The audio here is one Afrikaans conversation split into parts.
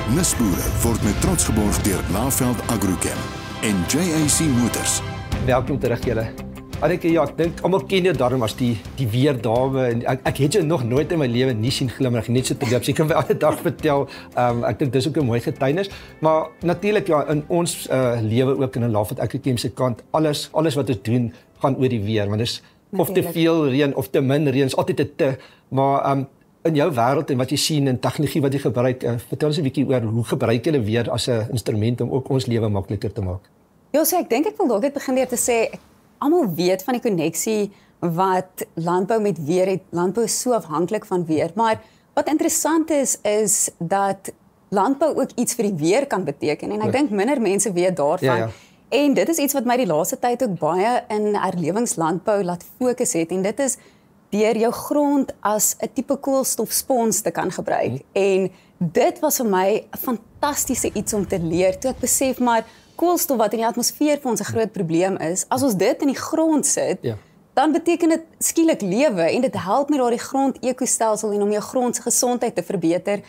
Nuusboere word met trots geborg deur Laveld Agrochem en JAC Motors. Welkom terug julle. Ek dink almal ken jou daarom as die weerdame en ek het jou nog nooit in my lewe nie sien glimlag, net so te loop. Jy kan my elke dag vertel. Ek dink dis ook 'n mooi getuienis, maar natuurlik ja, in ons lewe ook in 'n Laveld Agrochem se kant, alles wat ons doen gaan oor die weer, want dis of te veel reën of te min reën, is altyd 'n te, maar in jou wêreld en wat jy sien en tegnologie wat jy gebruik, vertel ons 'n bietjie oor hoe gebruik jy weer as 'n instrument om ook ons lewe makliker te maak. Ja, so ek dink ek wil dalk net begin deur te sê almal weet van die koneksie wat landbou met weer het. Landbou is so afhanklik van weer, maar wat interessant is dat landbou ook iets vir die weer kan beteken en ek dink minder mense weet daarvan. Ja. En dit is iets wat my die laaste tyd ook baie in herlewingslandbou laat fokus het en dit is deur jou grond as 'n tipe koolstofspons te kan gebruik. En dit was vir my 'n fantastiese iets om te leer toe ek besef maar koolstof wat in die atmosfeer vir ons 'n groot probleem is, as ons dit in die grond sit, dan beteken dit skielik lewe en dit help met daardie grond-ekostelsel en om jou grond se gesondheid te verbeter.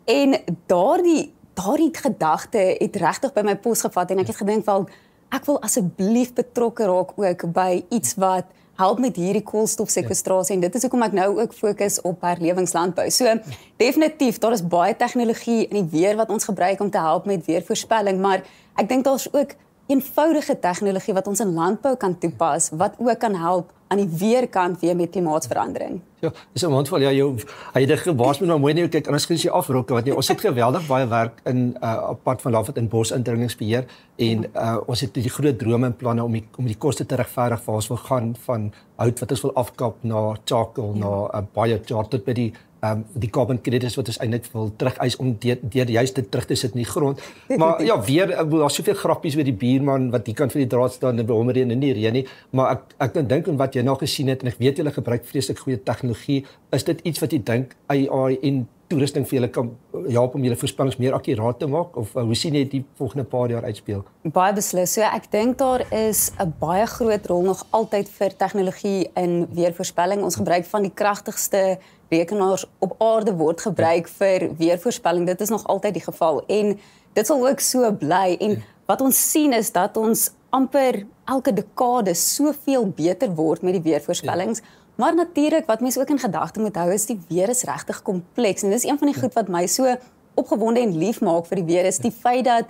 En daardie gedagte het regtig by my pos gevat en ek het gedink wel ek wil asseblief betrokke raak ook by iets wat help met hierdie koolstofsekwestrasie en dit is hoekom ek nou ook fokus op herlewingslandbou. So definitief, daar is baie tegnologie in die weer wat ons gebruik om te help met weervoorspelling, maar ek dink daar's ook eenvoudige tegnologie wat ons in landbou kan toepas wat ook kan help aan die weerkant weer met klimaatsverandering. Ja, dis 'n mondvol. Ja, jy het gewaas met maar mooi net kyk anders gesien afrokke wat ons het geweldig baie werk in apart van Laveld in bosindringingsbeheer en ons het die groot drome en planne om die koste te regverdig waar ons wil gaan van hout wat ons wil afkap na charcoal na baie chart tot by die carbon credits wat ons eintlik wil terugeis om deur juist dit terug te sit in die grond. Maar ja, weer daar's soveel grappies met die buurman wat hier kan vir die draad staan en by hom reën en nie reën nie, maar ek dink aan wat jy nou gesien het en ek weet julle gebruik vreeslik goeie tegnologie. Is dit iets wat jy dink AI en toerusting vir julle kan help om julle voorspellings meer akkuraat te maak of hoe sien jy die volgende paar jaar uitspeel? Baie beslis. So ek dink daar is 'n baie groot rol nog altyd vir tegnologie in weervoorspelling. Ons gebruik van die kragtigste rekenaars op aarde word gebruik vir weervoorspelling. Dit is nog altyd die geval en dit sal ook so bly en wat ons sien is dat ons amper elke dekade soveel beter word met die weervoorspellings. Maar natuurlik wat mense ook in gedagte moet hou is die weer is regtig kompleks en dis een van die goed wat my so opgewonde en lief maak vir die weer is die feit dat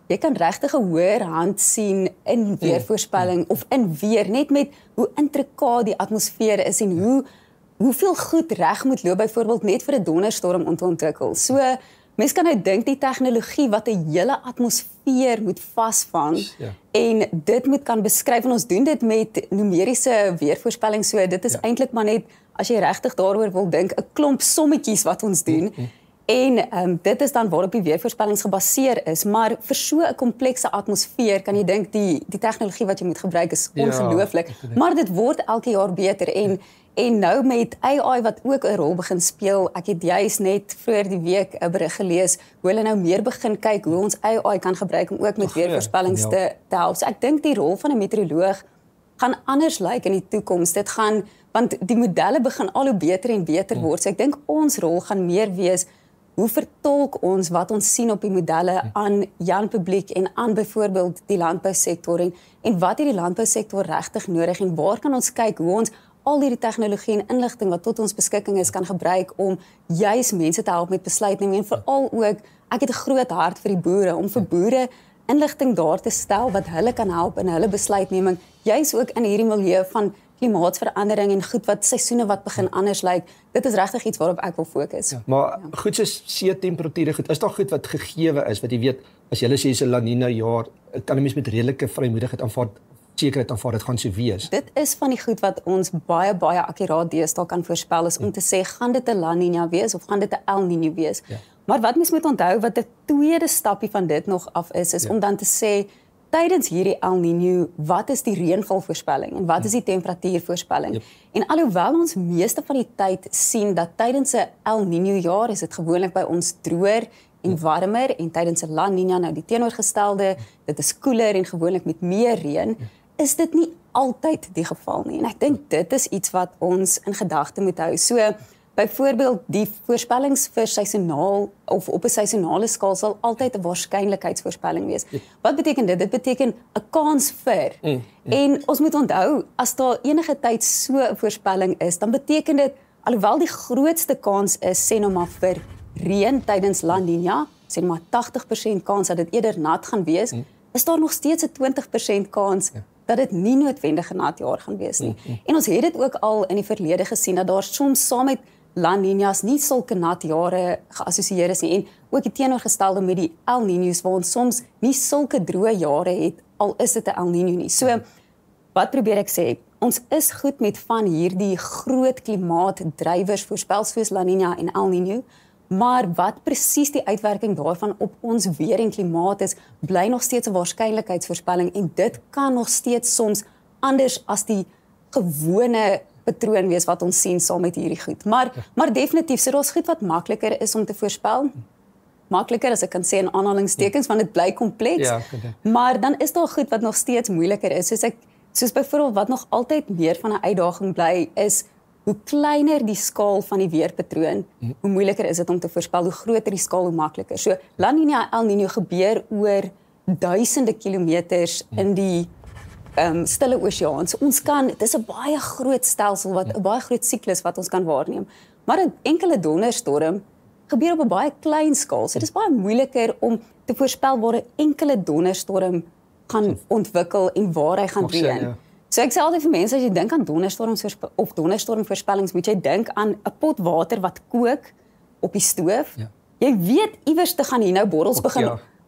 jy kan regtig 'n hoër hand sien in weervoorspelling of in weer net met hoe intrikaat die atmosfeer is en hoeveel goed reg moet loop byvoorbeeld net vir 'n donderstorm om te ontwikkel. So mense kan nou dink die tegnologie wat 'n hele atmosfeer moet vasvang en dit moet kan beskryf en ons doen dit met numeriese weervoorspelling. So dit is eintlik maar net as jy regtig daaroor wil dink 'n klomp sommetjies wat ons doen. En dit is dan waarop die weervoorspellings gebaseer is, maar vir so 'n komplekse atmosfeer kan jy dink die tegnologie wat jy moet gebruik is ongelooflik, maar dit word elke jaar beter en nou met AI wat ook 'n rol begin speel. Ek het juis net voor die week 'n berig gelees hoe hulle nou meer begin kyk hoe ons AI kan gebruik om ook met weervoorspellings te help. So ek dink die rol van 'n meteoroloog gaan anders lyk in die toekoms. Dit gaan want die modelle begin al hoe beter en beter word. So ek dink ons rol gaan meer wees hoe vertolk ons wat ons sien op die modelle aan Jan publiek en aan byvoorbeeld die landbousektor en wat het die landbousektor regtig nodig en waar kan ons kyk hoe ons al hierdie tegnologie en inligting wat tot ons beskikking is kan gebruik om juis mense te help met besluitneming en veral ook ek het 'n groot hart vir die boere om vir boere inligting daar te stel wat hulle kan help in hulle besluitneming juis ook in hierdie milieu van klimaatsverandering en goed wat seisoene wat begin anders lyk. Dit is regtig iets waarop ek wil fokus. Maar goed soos see-temperature goed, is daar goed wat gegeewe is wat jy weet as jy sê is 'n La Nina jaar, kan 'n mens met redelike vrymoedigheid sekerheid aanvaar dit gaan so wees. Dit is van die goed wat ons baie akkuraat deesdae kan voorspel is om te sê gaan dit 'n La Nina wees of gaan dit 'n El Niño wees. Maar wat mens moet onthou wat 'n tweede stappie van dit nog af is om dan te sê tydens hierdie El Niño, wat is die reënvalvoorspelling en wat is die temperatuurvoorspelling? En alhoewel ons meeste van die tyd sien dat tydens 'n El Niño jaar is dit gewoonlik by ons droër en warmer en tydens 'n La Nina nou die teenoorgestelde, dit is koeler en gewoonlik met meer reën, is dit nie altyd die geval nie. En ek dink dit is iets wat ons in gedagte moet hou. So Byvoorbeeld die voorspellings vir seisonaal of op 'n seisonale skaal sal altyd 'n waarskynlikheidsvoorspelling wees. Wat beteken dit? Dit beteken 'n kans vir. En ons moet onthou, as daar enige tyd so 'n voorspelling is, dan beteken dit alhoewel die grootste kans is, sê nou maar vir reën tydens La Niña, sê maar 80% kans dat dit eerder nat gaan wees, is daar nog steeds 'n 20% kans dat dit nie noodwendig 'n nat jaar gaan wees nie. En ons het dit ook al in die verlede gesien dat daar soms saam met La Niñas nie sulke nat jare geassosieer is nie en ook die teenoorgestelde met die El Niños waar ons soms nie sulke droë jare het al is dit 'n El Niño nie. So wat probeer ek sê? Ons is goed met van hierdie groot klimaatdrywers voorspel soos La Niña en El Niño, maar wat presies die uitwerking daarvan op ons weer en klimaat is, bly nog steeds 'n waarskynlikheidsvoorspelling en dit kan nog steeds soms anders as die gewone patroon wees wat ons sien saam met hierdie goed. Maar definitief, so daar's goed wat makliker is om te voorspel. Makliker as ek kan sê in aanhalingstekens want dit bly kompleks. Ja, maar dan is daar goed wat nog steeds moeiliker is. Soos byvoorbeeld wat nog altyd meer van 'n uitdaging bly is hoe kleiner die skaal van die weerpatroon, hoe moeiliker is dit om te voorspel. Hoe groter die skaal, hoe makliker. So La Niña, El Niño gebeur oor duisende kilometers in die stille oseaan. So ons kan, dit is 'n baie groot stelsel, 'n baie groot siklus wat ons kan waarneem. Maar 'n enkele donderstorm gebeur op 'n baie klein skaal. So dit is baie moeiliker om te voorspel waar 'n enkele donderstorm gaan ontwikkel en waar hy gaan reën. So ek sê altyd vir mense, as jy dink aan donderstormvoorspellings, moet jy dink aan 'n pot water wat kook op die stoof. Jy weet iewers te gaan hier nou borrels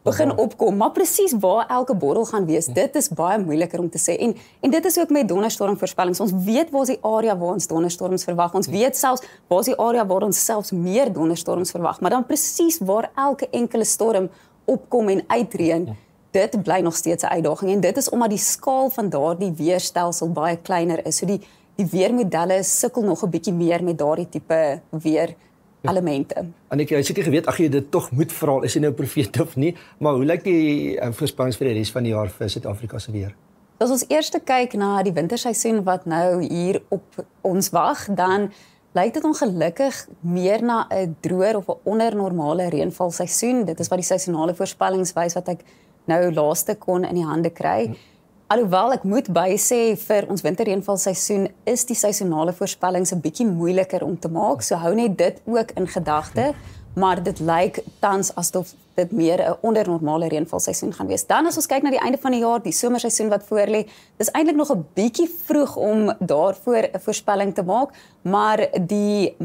begin opkom, maar presies waar elke borrel gaan wees, dit is baie moeiliker om te sê. En dit is ook met donderstormvoorspellings. Ons weet waar is die area waar ons donderstorms verwag. Ons weet selfs waar is die area waar ons selfs meer donderstorms verwag, maar dan presies waar elke enkele storm opkom en uitreën, dit bly nog steeds 'n uitdaging en dit is omdat die skaal van daardie weerstelsel baie kleiner is. So die weermodelle sukkel nog 'n bietjie meer met daardie tipe weerelemente. En ek het seker geweet ag jy dit tog moet vra, is jy nou profeet of nie, maar hoe lyk die voorspellings vir die res van die jaar vir Suid-Afrika se weer? As ons eers kyk na die winterseisoen wat nou hier op ons wag, dan lyk dit ongelukkig meer na 'n droër of 'n ondernormale reënvalseisoen. Dit is wat die seisonale voorspellings wys wat ek nou laaste kon in die hande kry. Alhoewel ek moet bysê vir ons winterreënvalseisoen is die seisonale voorspellings 'n bietjie moeiliker om te maak. So hou net dit ook in gedagte, maar dit lyk tans asof dit meer 'n ondernormale reënvalseisoen gaan wees. Dan as ons kyk na die einde van die jaar, die somerseisoen wat voorlê, dis eintlik nog 'n bietjie vroeg om daarvoor 'n voorspelling te maak, maar die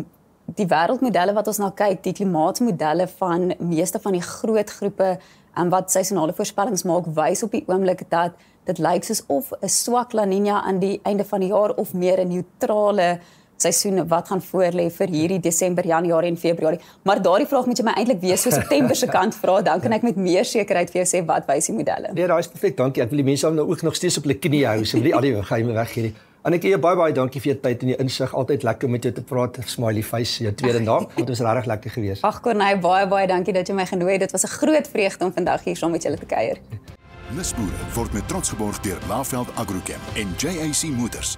wêreldmodelle wat ons na kyk, die klimaatmodelle van meeste van die groot groepe en wat seisonale voorspellings maak, wys op die oomblik dat dit lyk soos of 'n swak La Niña aan die einde van die jaar of meer 'n neutrale seisoen wat gaan voorlê vir hierdie Desember, Januarie en Februarie. Maar daardie vraag moet jy my eintlik weer so September se kant vra, dan kan ek met meer sekerheid vir jou sê wat wys die modelle. Nee, daai is perfek, dankie. Ek wil die mense nou ook nog steeds op hulle knie hou, so wil al die geheime weg hierdie. En ek gee baie dankie vir jou tyd en jou insig. Altyd lekker met jou te praat. Smiley face, jou tweede naam. Dit was regtig lekker geweest. Ag Corneil, baie dankie dat jy my genooi het. Dit was 'n groot vreugde om vandag hier saam met julle te kuier. Lusboere word met trots geborg deur Laveld Agrochem en JAC Motors.